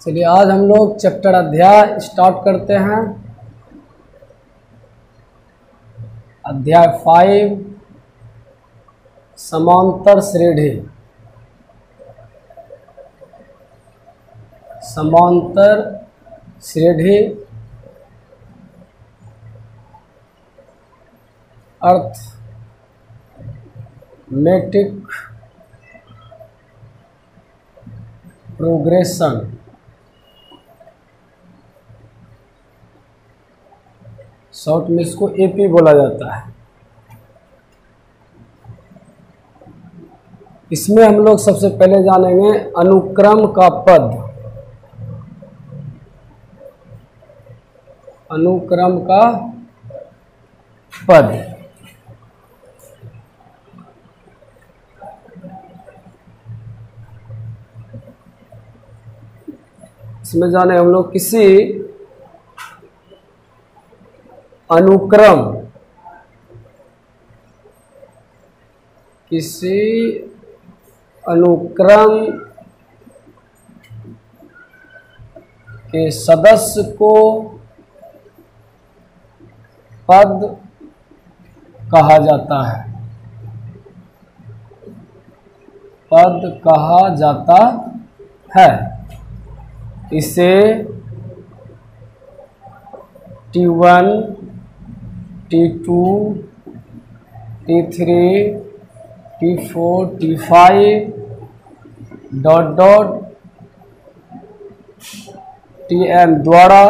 चलिए आज हम लोग चैप्टर अध्याय स्टार्ट करते हैं। अध्याय 5 समांतर श्रेणी। समांतर श्रेणी अर्थमेटिक प्रोग्रेशन। शॉर्ट में इसको एपी बोला जाता है। इसमें हम लोग सबसे पहले जानेंगे अनुक्रम का पद। अनुक्रम का पद इसमें जाने हम लोग किसी अनुक्रम के सदस्य को पद कहा जाता है। पद कहा जाता है। इसे T1, T2, T3, T4, T5 Tn द्वारा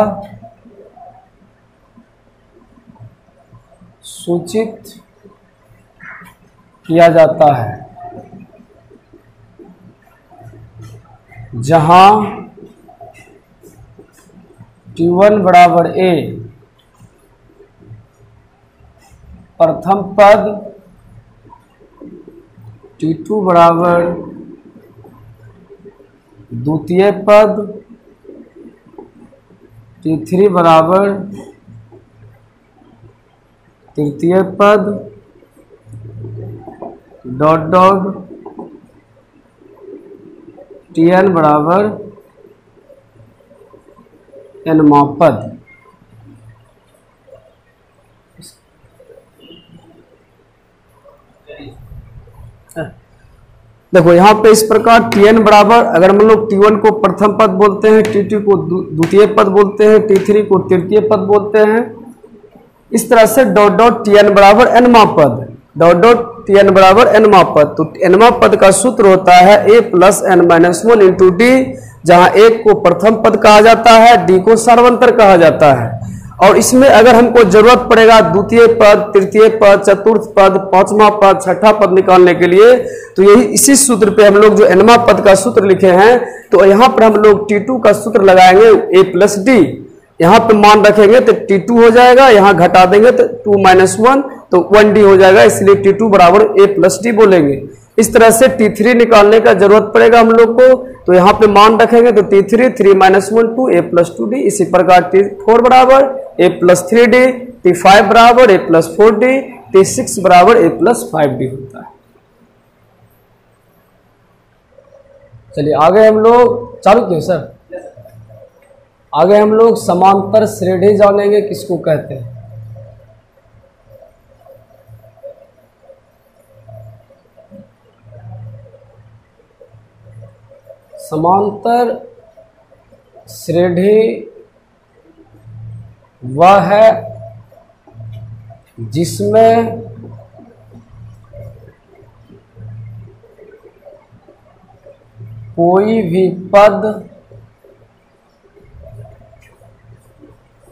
सूचित किया जाता है, जहां T1 बराबर A प्रथम पद, T2 बराबर द्वितीय पद, T3 बराबर तृतीय पद Tn बराबर nवां पद। देखो यहाँ पे इस प्रकार Tn बराबर, अगर हम लोग T1 को प्रथम पद बोलते हैं, T2 को द्वितीय पद बोलते हैं, T3 को तृतीय पद बोलते हैं, इस तरह से Tn बराबर nवां पद, Tn बराबर nवां पद। तो nवां पद का सूत्र होता है a plus n minus 1 into D, जहां एक को प्रथम पद कहा जाता है, डी को सार्वंतर कहा जाता है। और इसमें अगर हमको जरूरत पड़ेगा द्वितीय पद, तृतीय पद, चतुर्थ पद, पांचवा पद, छठा पद निकालने के लिए, तो यही इसी सूत्र पे हम लोग जो nवां पद का सूत्र लिखे हैं, तो यहाँ पर हम लोग T2 का सूत्र लगाएंगे a प्लस डी। यहाँ पे मान रखेंगे तो T2 हो जाएगा, यहाँ घटा देंगे तो 2 माइनस 1 तो 1D हो जाएगा, इसलिए T2 बराबर a प्लस डी बोलेंगे। इस तरह से T3 निकालने का जरूरत पड़ेगा हम लोग को, तो यहाँ पे मान रखेंगे तो T3 3 minus 1 2 a plus 2D। इसी प्रकार T4 बराबर a प्लस 3D, T5 बराबर a प्लस 4D, T6 बराबर a प्लस 5D होता है। चलिए आगे हम लोग चालू किए सर। आगे हम लोग समांतर श्रेणी जानेंगे किसको कहते हैं। समांतर श्रेणी वह है जिसमें कोई भी पद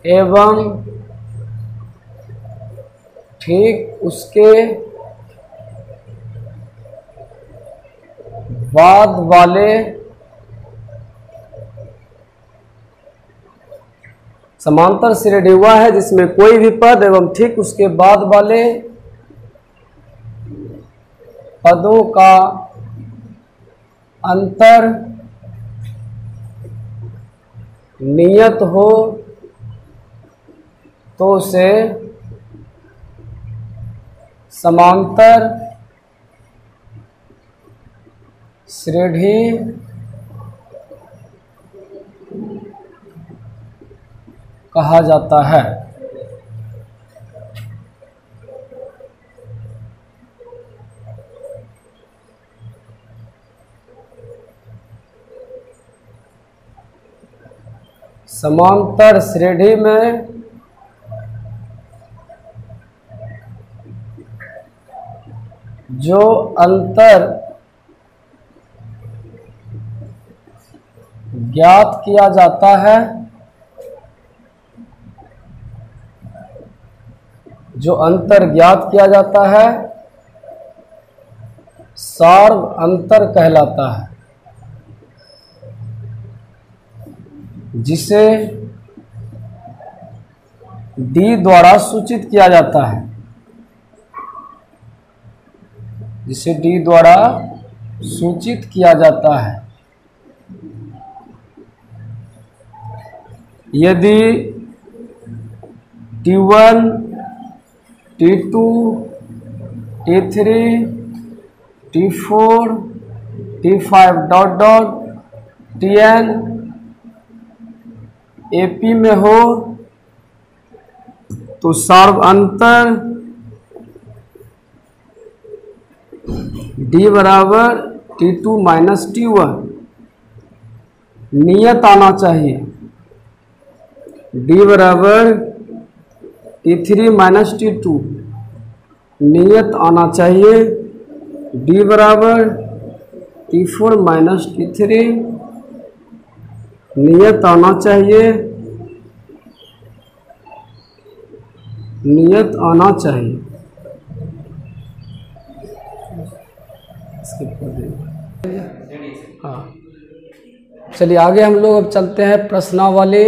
एवं ठीक उसके बाद वाले समांतर श्रेणी वह है जिसमें कोई भी पद एवं ठीक उसके बाद वाले पदों का अंतर नियत हो तो उसे समांतर श्रेणी कहा जाता है। समांतर श्रेणी में जो अंतर ज्ञात किया जाता है, जो अंतर ज्ञात किया जाता है सार्व अंतर कहलाता है, जिसे D द्वारा सूचित किया जाता है, जिसे D द्वारा सूचित किया जाता है। यदि T1, T2, T3, T4, T5 dot dot Tn AP में हो तो सार्व अंतर D बराबर T2 माइनस T1 नियत आना चाहिए। D बराबर T3 माइनस T2 नियत आना चाहिए। D बराबर T4 माइनस T3 नियत आना चाहिए, नियत आना चाहिए। हाँ, चलिए आगे हम लोग अब चलते हैं प्रश्नावली।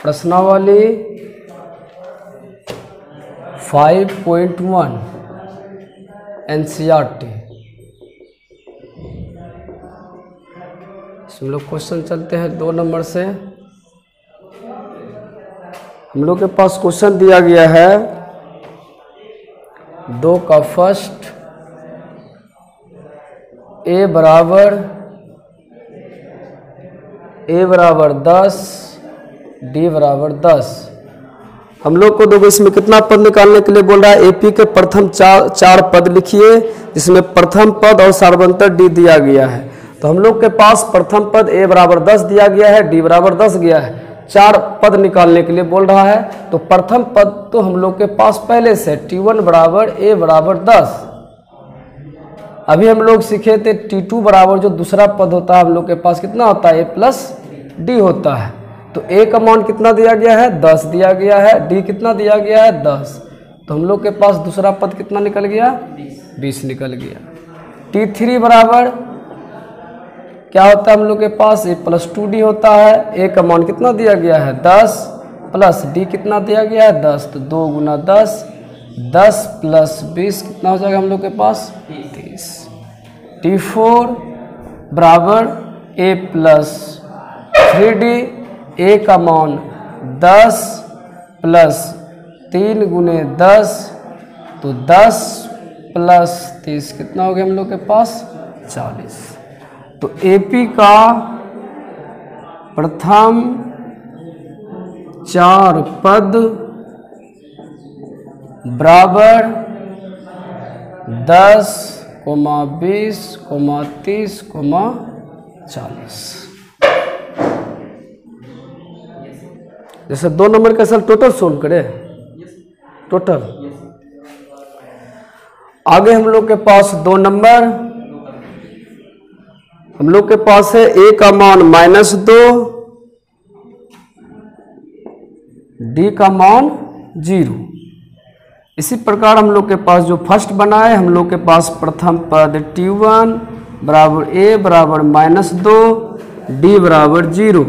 प्रश्नावली 5.1 NCERT। हम लोग क्वेश्चन चलते हैं 2 नंबर से। हम लोग के पास क्वेश्चन दिया गया है 2 का फर्स्ट, a बराबर 10, d बराबर 10। हम लोग को देखो इसमें कितना पद निकालने के लिए बोल रहा है। एपी के प्रथम चार पद लिखिए, जिसमें प्रथम पद और सार्वंतर डी दिया गया है। तो हम लोग के पास प्रथम पद a बराबर 10 दिया गया है, d बराबर 10 गया है। 4 पद निकालने के लिए बोल रहा है। तो प्रथम पद तो हम लोग के पास पहले से T1 बराबर a बराबर 10। अभी हम लोग सीखे थे T2 बराबर जो दूसरा पद होता है हम लोग के पास कितना होता है, a प्लस d होता है। तो a का मान कितना दिया गया है, 10 दिया गया है। d कितना दिया गया है, 10। तो हम लोग के पास दूसरा पद कितना निकल गया, 20 निकल गया। T3 बराबर क्या होता है हम लोग के पास, a प्लस 2d होता है। a का मान कितना दिया गया है, 10 प्लस d कितना दिया गया है, 10। तो 2 गुना 10, 10 प्लस 20 कितना हो जाएगा हम लोग के पास, 30। T4 बराबर a प्लस 3d, a का मान 10 प्लस 3 गुने 10, तो 10 प्लस 30 कितना हो गया हम लोग के पास, 40। तो AP का प्रथम 4 पद बराबर 10, 20, 30, 40। जैसे 2 नंबर का सल टोटल सोल्व करें, टोटल। आगे हम लोग के पास 2 नंबर, हम लोग के पास है a का मान -2, d का मान 0। इसी प्रकार हम लोग के पास जो फर्स्ट बना है, हम लोग के पास प्रथम पद T1 बराबर a बराबर -2, d बराबर 0।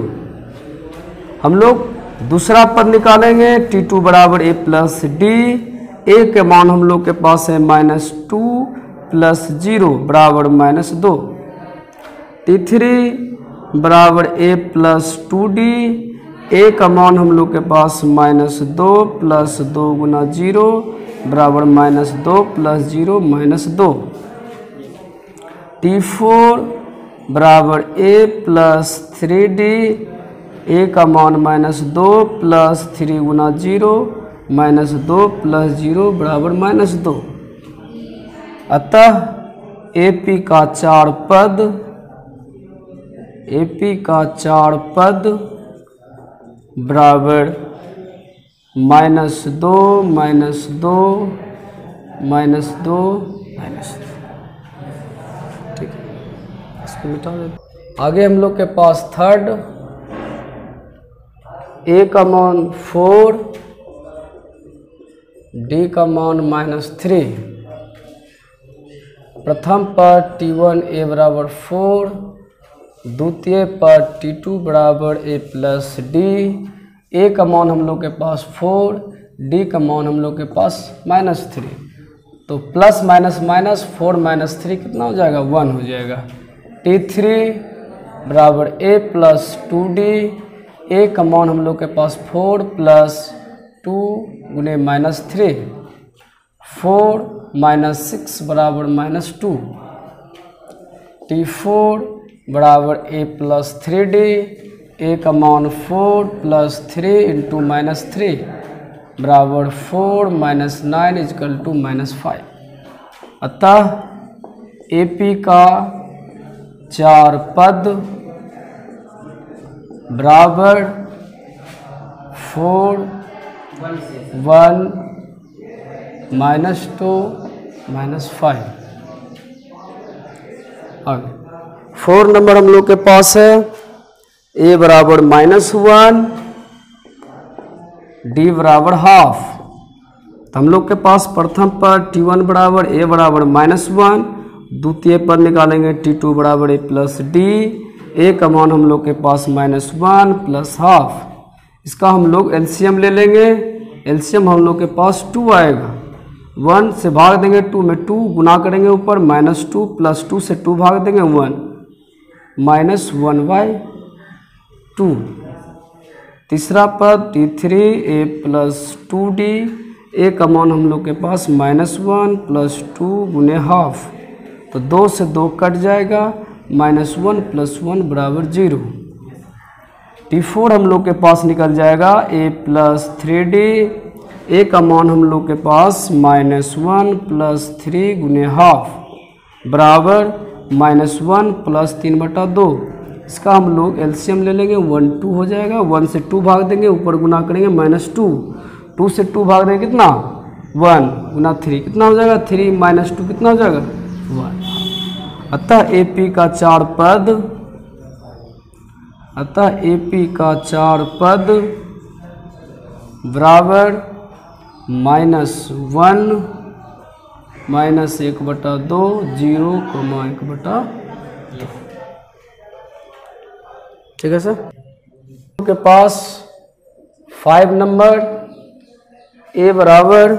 हम लोग दूसरा पद निकालेंगे T2 बराबर a प्लस d। a के मान हम लोग के पास है -2 प्लस 0 बराबर -2। T3 बराबर a प्लस 2d, a का मान हम लोग के पास -2 प्लस 2 गुना 0 बराबर -2 प्लस 0 -2। T4 बराबर a प्लस 3d, a का मान -2 प्लस 3 गुना 0 -2 प्लस 0 बराबर -2। अतः AP का 4 पद बराबर -2 -2 -2 ठीक है, इसको मिटा देते। आगे हम लोग के पास थर्ड, a का मान 4, d का मान -3। प्रथम पर T1 a बराबर 4, द्वितीय पर T2 बराबर a प्लस d। a का मान हम लोग के पास 4, d का मान हम लोग के पास -3, तो प्लस माइनस माइनस 4 - 3 कितना हो जाएगा, 1 हो जाएगा। T3 बराबर a प्लस 2d, a का मान हम लोग के पास 4 प्लस 2 गुने -3, 4 -6 बराबर -2। T4 बराबर a प्लस 3d, a का मान 4 प्लस 3 इंटू -3 बराबर 4 - 9 इजकल टू -5। अतः AP का 4 पद बराबर 4 1 -2 -5। आगे 4 नंबर हम लोग के पास है a बराबर -1, d बराबर हाफ। तो हम लोग के पास प्रथम पर T1 बराबर a बराबर -1, द्वितीय पर निकालेंगे T2 बराबर a प्लस d, a का मान हम लोग के पास -1 प्लस हाफ। इसका हम लोग एलसीएम ले लेंगे। एलसीएम हम लोग के पास 2 आएगा, 1 से भाग देंगे 2 में, 2 गुना करेंगे ऊपर -2 प्लस 2 से 2 भाग देंगे 1 -1/2। तीसरा पद T3 a plus 2d, a का मान हम लोग के पास -1 प्लस 2 गुने हाफ, तो 2 से 2 कट जाएगा, -1 प्लस 1 बराबर 0। T4 हम लोग के पास निकल जाएगा a प्लस 3d, a का मान हम लोग के पास -1 प्लस 3 गुने हाफ बराबर -1 प्लस 3/2। इसका हम लोग एलसीएम ले लेंगे, 1 2 हो जाएगा, 1 से 2 भाग देंगे, ऊपर गुना करेंगे -2, 2 से 2 भाग देंगे कितना, 1 गुना 3 कितना हो जाएगा, 3 -2 कितना हो जाएगा, 1। अतः AP का 4 पद बराबर -1 -1/2 0,1/2। ठीक है सर। के पास 5 नंबर a बराबर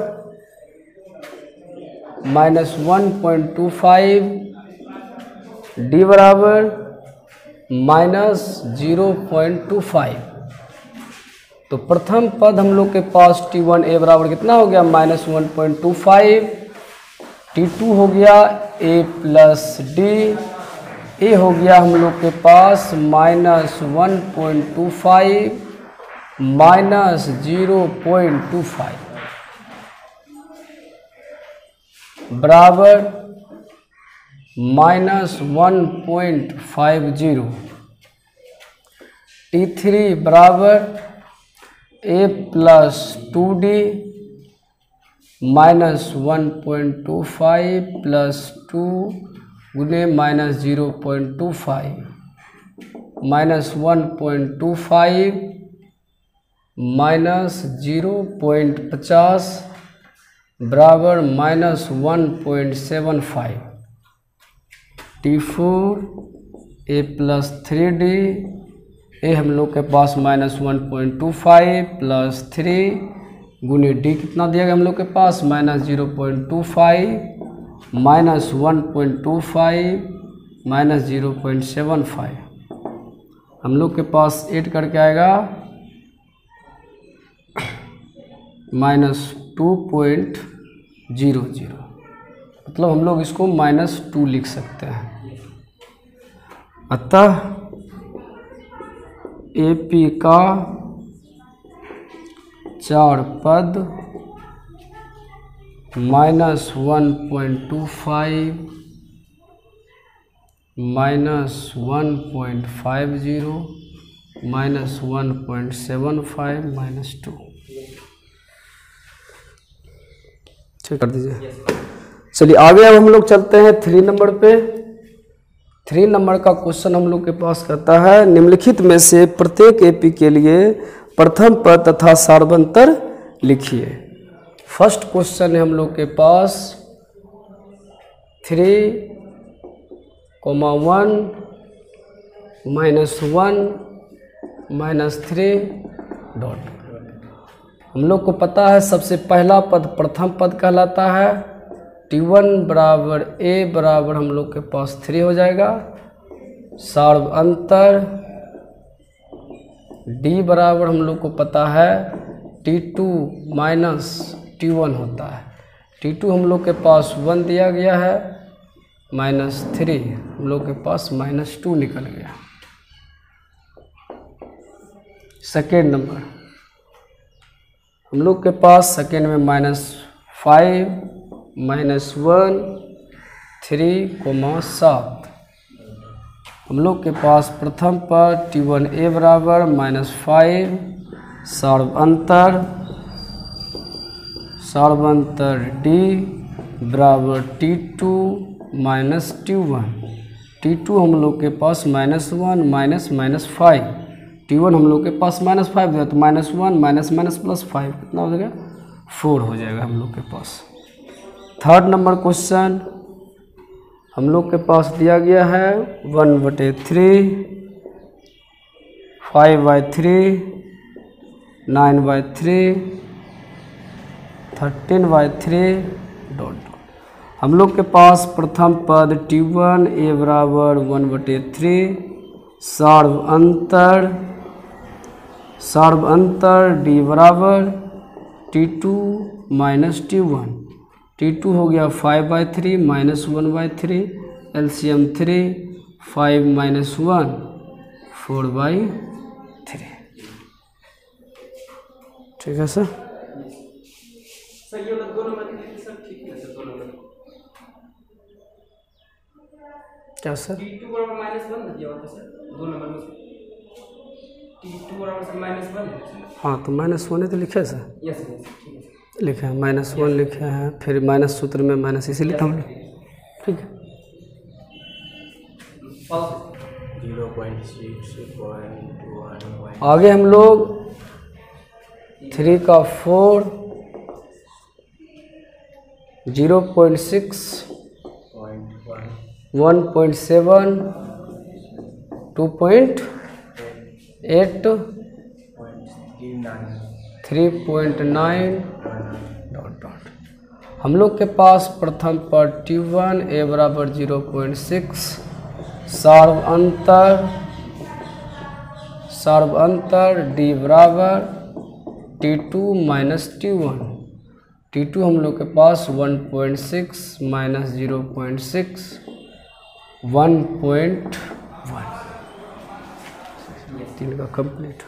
-1.25, d बराबर -0.25। तो प्रथम पद हम लोग के पास T1 a बराबर कितना हो गया, -1.25, T2 हो गया a प्लस d, a हो गया हम लोग के पास -1.25 -0.25 बराबर -1.50। T3 बराबर a प्लस 2d -1.25 प्लस 2 गुने -0.25 -1.25 -0.50 बराबर -1.75। T4 a plus 3d, a हम लोग के पास -1.25 प्लस 3 गुने d कितना दिया गया हम लोग के पास, -0.25 -1.25 -0.75। हम लोग के पास 8 करके आएगा -2.00, मतलब हम लोग इसको -2 लिख सकते हैं। अतः AP का 4 पद -1.25 -1.50 -1.75 -2 ठीक कर दीजिए। चलिए आगे अब हम लोग चलते हैं 3 नंबर पे। 3 नंबर का क्वेश्चन हम लोग के पास कहता है निम्नलिखित में से प्रत्येक AP के लिए प्रथम पद तथा सार्वंतर लिखिए। फर्स्ट क्वेश्चन है हम लोग के पास 3,1 -1 -3 डॉट। हम लोग को पता है सबसे पहला पद प्रथम पद कहलाता है। T1 बराबर A बराबर हम लोग के पास 3 हो जाएगा। सार्वअंतर D बराबर हम लोग को पता है T2 माइनस T1 होता है। T2 हम लोग के पास 1 दिया गया है, -3 हम लोग के पास -2 निकल गया। सेकेंड नंबर हम लोग के पास सेकेंड में -5 -1 3, 7 हम लोग के पास प्रथम पर T1 A बराबर -5 सार्वअंतर D बराबर T2 माइनस T1। T2 हम लोग के पास -1 -5 T1 हम लोग के पास -5 दिया तो -1 -5 कितना हो जाएगा 4 हो जाएगा हम लोग के पास। थर्ड नंबर क्वेश्चन हम लोग के पास दिया गया है 1/3 5/3 9/3 13/3 डॉट। हम लोग के पास प्रथम पद T1 A बराबर 1/3 सार्वअंतर D बराबर T2 माइनस T1। T2 हो गया 5/3 -1/3 LCM 3 5 - 1 4/3। ठीक है सर। क्या सर T2 बराबर -1 दिया होता सर 2 नंबर में T2 बराबर सर -1। हाँ तो -1 तो लिखे सर। यस लिखे हैं -1 लिखे हैं, फिर माइनस सूत्र में माइनस इसीलिए हम लोग ठीक है 0.6 आगे हम लोग 3 का 4 0.6 1.7 2.8 3.9 डॉट डॉट। हम लोग के पास प्रथम पर T1 A बराबर 0.6 सार्वअंतर D बराबर T2 माइनस T1। T2 हम लोग के पास 1.6 माइनस 0.6 1.1 3 का कंप्लीट।